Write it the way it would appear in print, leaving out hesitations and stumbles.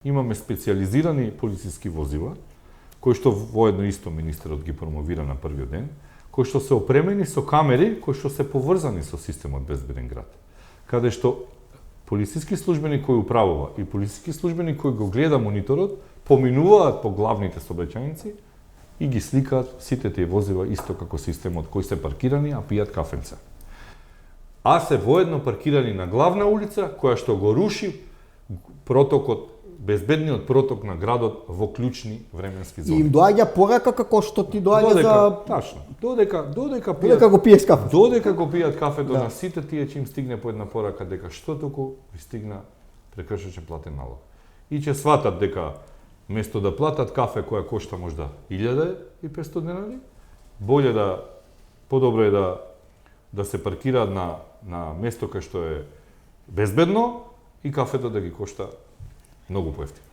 Имаме специализирани полициски возила, кои што воедно исто министерот ги промовира на првиот ден, кои што се опремени со камери, кои што се поврзани со системот Безбеден град. Каде што полициски службеник кој управува и полициски службеник кој го гледа мониторот, поминуваат по главните сообраќајници и ги сликаат сите тие возила исто како системот кои се паркирани, а пијат кафенца. А се воедно паркирани на главна улица, која што го руши протокот, безбедниот проток на градот во клучни временски зони. И им доаѓа порака како што ти доаѓа за... Тачно. Додека го пиеш кафе. Додека го пијат кафето на сите тие чим стигне по една порака дека што туку ви стигна прекршачен платен налог. И ќе сватат дека место да платат кафе која кошта можда 1500 денари, боле подобро е да се паркираат на место кај што е безбедно и кафето да ги кошта многу поевтино.